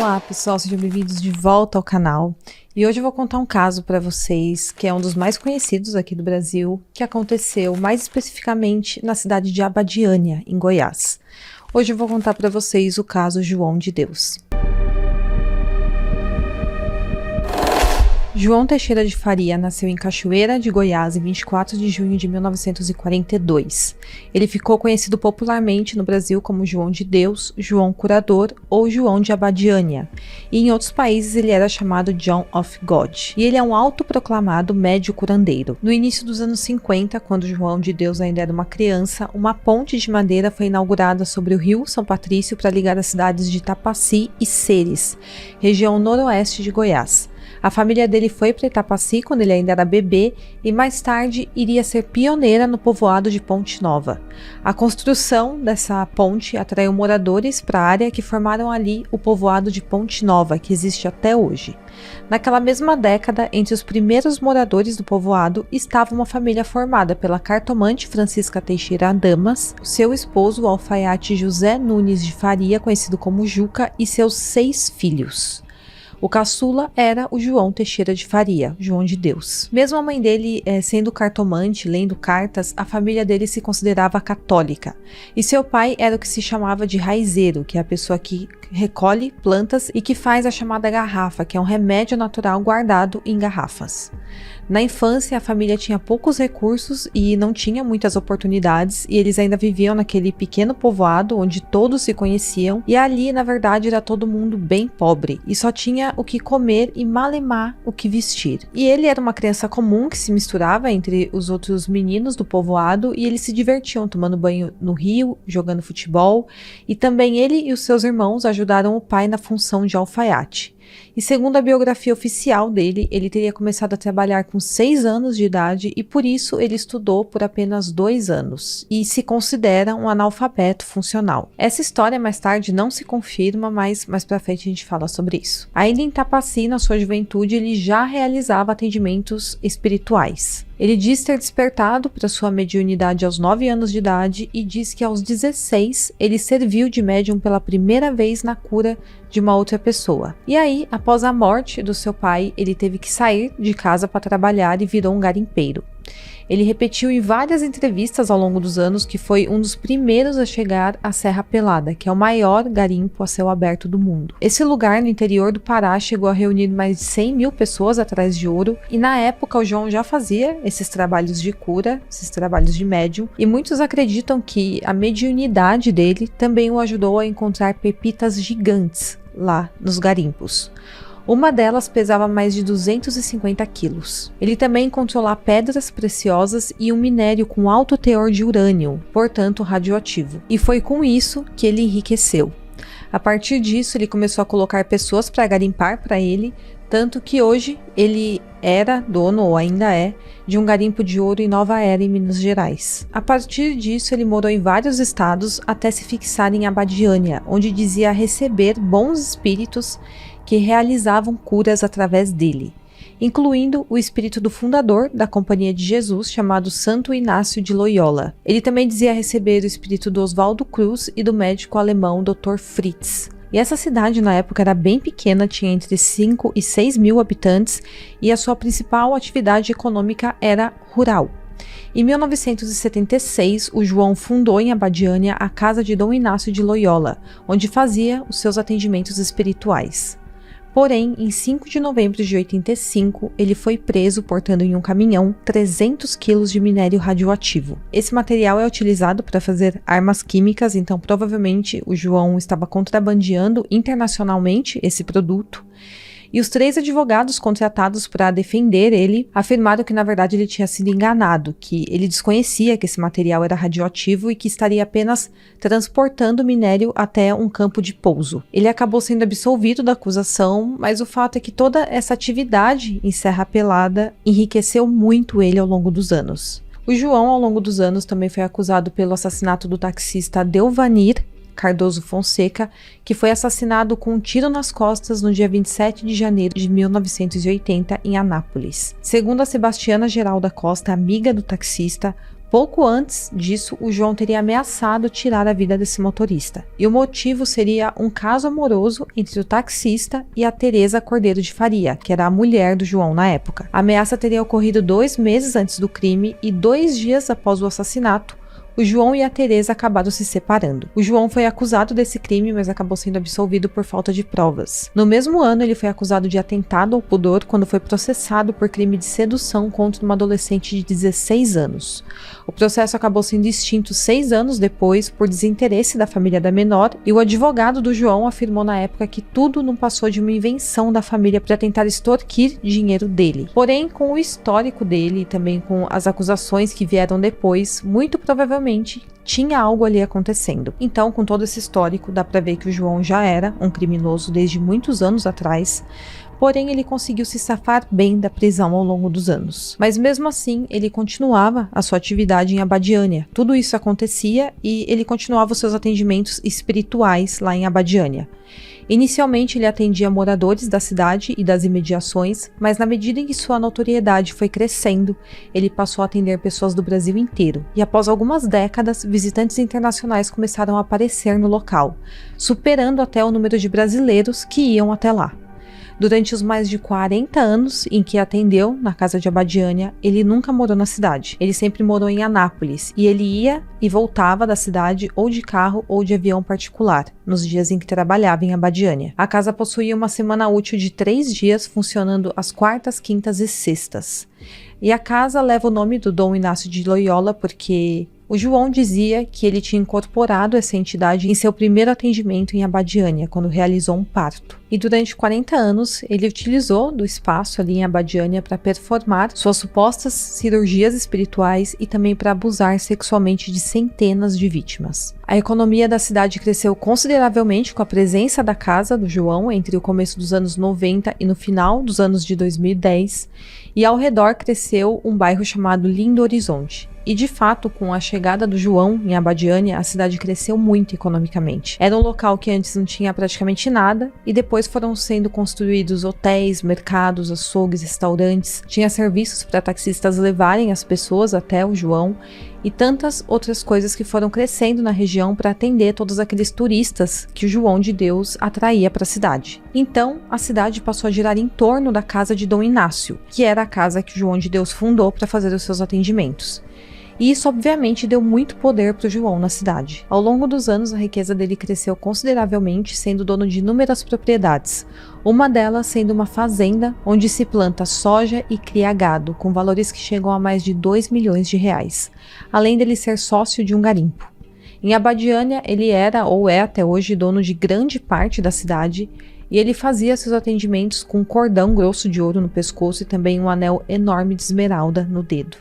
Olá pessoal, sejam bem-vindos de volta ao canal. E hoje eu vou contar um caso para vocês que é um dos mais conhecidos aqui do Brasil, que aconteceu mais especificamente na cidade de Abadiânia, em Goiás. Hoje eu vou contar para vocês o caso João de Deus. João Teixeira de Faria nasceu em Cachoeira de Goiás em 24 de junho de 1942. Ele ficou conhecido popularmente no Brasil como João de Deus, João Curador ou João de Abadiânia, e em outros países ele era chamado John of God. E ele é um autoproclamado médio curandeiro. No início dos anos 50, quando João de Deus ainda era uma criança, uma ponte de madeira foi inaugurada sobre o rio São Patrício para ligar as cidades de Itapaci e Ceres, região noroeste de Goiás. A família dele foi para Itapaci quando ele ainda era bebê e mais tarde iria ser pioneira no povoado de Ponte Nova. A construção dessa ponte atraiu moradores para a área que formaram ali o povoado de Ponte Nova, que existe até hoje. Naquela mesma década, entre os primeiros moradores do povoado estava uma família formada pela cartomante Francisca Teixeira Damas, seu esposo, o alfaiate José Nunes de Faria, conhecido como Juca, e seus 6 filhos. O caçula era o João Teixeira de Faria, João de Deus. Mesmo a mãe dele sendo cartomante, lendo cartas, a família dele se considerava católica. E seu pai era o que se chamava de raizeiro, que é a pessoa que recolhe plantas e que faz a chamada garrafa, que é um remédio natural guardado em garrafas. Na infância, a família tinha poucos recursos e não tinha muitas oportunidades, e eles ainda viviam naquele pequeno povoado onde todos se conheciam, e ali, na verdade, era todo mundo bem pobre, e só tinha o que comer e malemar o que vestir. E ele era uma criança comum que se misturava entre os outros meninos do povoado, e eles se divertiam tomando banho no rio, jogando futebol, e também ele e os seus irmãos ajudaram o pai na função de alfaiate. E segundo a biografia oficial dele, ele teria começado a trabalhar com 6 anos de idade e por isso ele estudou por apenas 2 anos e se considera um analfabeto funcional. Essa história mais tarde não se confirma, mas mais pra frente a gente fala sobre isso. Ainda em Itapaci, na sua juventude, ele já realizava atendimentos espirituais. Ele diz ter despertado para sua mediunidade aos 9 anos de idade e diz que aos 16 ele serviu de médium pela primeira vez na cura de uma outra pessoa. E aí, após a morte do seu pai, ele teve que sair de casa para trabalhar e virou um garimpeiro. Ele repetiu em várias entrevistas ao longo dos anos que foi um dos primeiros a chegar à Serra Pelada, que é o maior garimpo a céu aberto do mundo. Esse lugar no interior do Pará chegou a reunir mais de 100 mil pessoas atrás de ouro, e na época o João já fazia esses trabalhos de cura, esses trabalhos de médium, e muitos acreditam que a mediunidade dele também o ajudou a encontrar pepitas gigantes lá nos garimpos. Uma delas pesava mais de 250 quilos. Ele também encontrou lá pedras preciosas e um minério com alto teor de urânio, portanto radioativo. E foi com isso que ele enriqueceu. A partir disso, ele começou a colocar pessoas para garimpar para ele, tanto que hoje ele era dono, ou ainda é, de um garimpo de ouro em Nova Era, em Minas Gerais. A partir disso, ele morou em vários estados até se fixar em Abadiânia, onde dizia receber bons espíritos que realizavam curas através dele, incluindo o espírito do fundador da Companhia de Jesus, chamado Santo Inácio de Loyola. Ele também dizia receber o espírito do Oswaldo Cruz e do médico alemão Dr. Fritz. E essa cidade na época era bem pequena, tinha entre 5 e 6 mil habitantes, e a sua principal atividade econômica era rural. Em 1976, o João fundou em Abadiânia a casa de Dom Inácio de Loyola, onde fazia os seus atendimentos espirituais. Porém, em 5 de novembro de 85, ele foi preso portando em um caminhão 300 quilos de minério radioativo. Esse material é utilizado para fazer armas químicas, então provavelmente o João estava contrabandeando internacionalmente esse produto. E os 3 advogados contratados para defender ele afirmaram que na verdade ele tinha sido enganado, que ele desconhecia que esse material era radioativo e que estaria apenas transportando o minério até um campo de pouso. Ele acabou sendo absolvido da acusação, mas o fato é que toda essa atividade em Serra Pelada enriqueceu muito ele ao longo dos anos. O João, ao longo dos anos, também foi acusado pelo assassinato do taxista Delvanir Cardoso Fonseca, que foi assassinado com um tiro nas costas no dia 27 de janeiro de 1980 em Anápolis. Segundo a Sebastiana Geralda Costa, amiga do taxista, Pouco antes disso, o João teria ameaçado tirar a vida desse motorista. E o motivo seria um caso amoroso entre o taxista e a Teresa Cordeiro de Faria, que era a mulher do João na época. A ameaça teria ocorrido 2 meses antes do crime e 2 dias após o assassinato, o João e a Teresa acabaram se separando. O João foi acusado desse crime, mas acabou sendo absolvido por falta de provas. No mesmo ano, ele foi acusado de atentado ao pudor quando foi processado por crime de sedução contra uma adolescente de 16 anos. O processo acabou sendo extinto 6 anos depois por desinteresse da família da menor, e o advogado do João afirmou na época que tudo não passou de uma invenção da família para tentar extorquir dinheiro dele. Porém, com o histórico dele e também com as acusações que vieram depois, muito provavelmente tinha algo ali acontecendo. Então, com todo esse histórico, dá pra ver que o João já era um criminoso desde muitos anos atrás, porém ele conseguiu se safar bem da prisão ao longo dos anos. Mas mesmo assim, ele continuava a sua atividade em Abadiânia. Tudo isso acontecia e ele continuava os seus atendimentos espirituais lá em Abadiânia. Inicialmente ele atendia moradores da cidade e das imediações, mas na medida em que sua notoriedade foi crescendo, ele passou a atender pessoas do Brasil inteiro. E após algumas décadas, visitantes internacionais começaram a aparecer no local, superando até o número de brasileiros que iam até lá. Durante os mais de 40 anos em que atendeu na casa de Abadiânia, ele nunca morou na cidade. Ele sempre morou em Anápolis e ele ia e voltava da cidade ou de carro ou de avião particular, nos dias em que trabalhava em Abadiânia. A casa possuía uma semana útil de 3 dias, funcionando às quartas, quintas e sextas. E a casa leva o nome do Dom Inácio de Loyola porque o João dizia que ele tinha incorporado essa entidade em seu primeiro atendimento em Abadiânia, quando realizou um parto. E durante 40 anos, ele utilizou do espaço ali em Abadiânia para performar suas supostas cirurgias espirituais e também para abusar sexualmente de centenas de vítimas. A economia da cidade cresceu consideravelmente com a presença da casa do João entre o começo dos anos 90 e no final dos anos de 2010, e ao redor cresceu um bairro chamado Lindo Horizonte. E de fato, com a chegada do João em Abadiânia, a cidade cresceu muito economicamente. Era um local que antes não tinha praticamente nada, e depois foram sendo construídos hotéis, mercados, açougues, restaurantes, tinha serviços para taxistas levarem as pessoas até o João, e tantas outras coisas que foram crescendo na região para atender todos aqueles turistas que o João de Deus atraía para a cidade. Então, a cidade passou a girar em torno da casa de Dom Inácio, que era a casa que o João de Deus fundou para fazer os seus atendimentos. E isso obviamente deu muito poder para o João na cidade. Ao longo dos anos, a riqueza dele cresceu consideravelmente, sendo dono de inúmeras propriedades, uma delas sendo uma fazenda onde se planta soja e cria gado, com valores que chegam a mais de 2 milhões de reais, além dele ser sócio de um garimpo. Em Abadiânia, ele era ou é até hoje dono de grande parte da cidade, e ele fazia seus atendimentos com um cordão grosso de ouro no pescoço e também um anel enorme de esmeralda no dedo.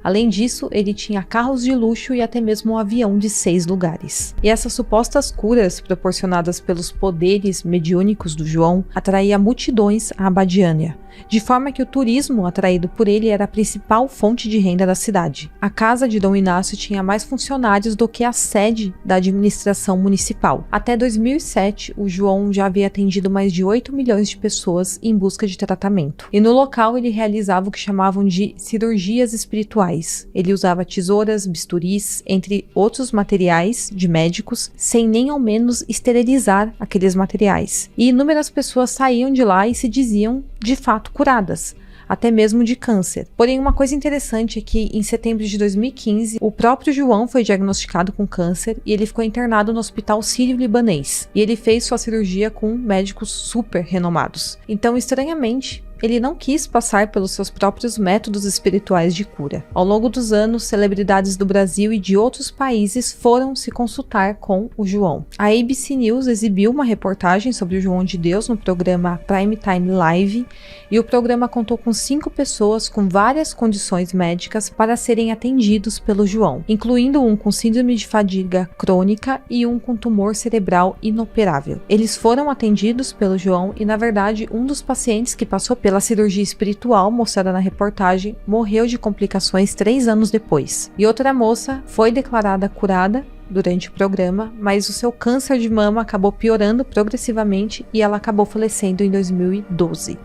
Além disso, ele tinha carros de luxo e até mesmo um avião de 6 lugares. E essas supostas curas proporcionadas pelos poderes mediúnicos do João atraía multidões a Abadiânia, de forma que o turismo atraído por ele era a principal fonte de renda da cidade. A casa de Dom Inácio tinha mais funcionários do que a sede da administração municipal. Até 2007, o João já havia atendido mais de 8 milhões de pessoas em busca de tratamento. E no local ele realizava o que chamavam de cirurgias espirituais. Ele usava tesouras, bisturis, entre outros materiais de médicos, sem nem ao menos esterilizar aqueles materiais. E inúmeras pessoas saíam de lá e se diziam, de fato, curadas, até mesmo de câncer. Porém, uma coisa interessante é que em setembro de 2015, o próprio João foi diagnosticado com câncer e ele ficou internado no Hospital Sírio-Libanês. E ele fez sua cirurgia com médicos super renomados. Então, estranhamente, ele não quis passar pelos seus próprios métodos espirituais de cura. Ao longo dos anos, celebridades do Brasil e de outros países foram se consultar com o João. A ABC News exibiu uma reportagem sobre o João de Deus no programa Prime Time Live, e o programa contou com 5 pessoas com várias condições médicas para serem atendidos pelo João, incluindo um com síndrome de fadiga crônica e um com tumor cerebral inoperável. Eles foram atendidos pelo João e, na verdade, um dos pacientes que passou pela cirurgia espiritual mostrada na reportagem morreu de complicações 3 anos depois. E outra moça foi declarada curada durante o programa, mas o seu câncer de mama acabou piorando progressivamente e ela acabou falecendo em 2012.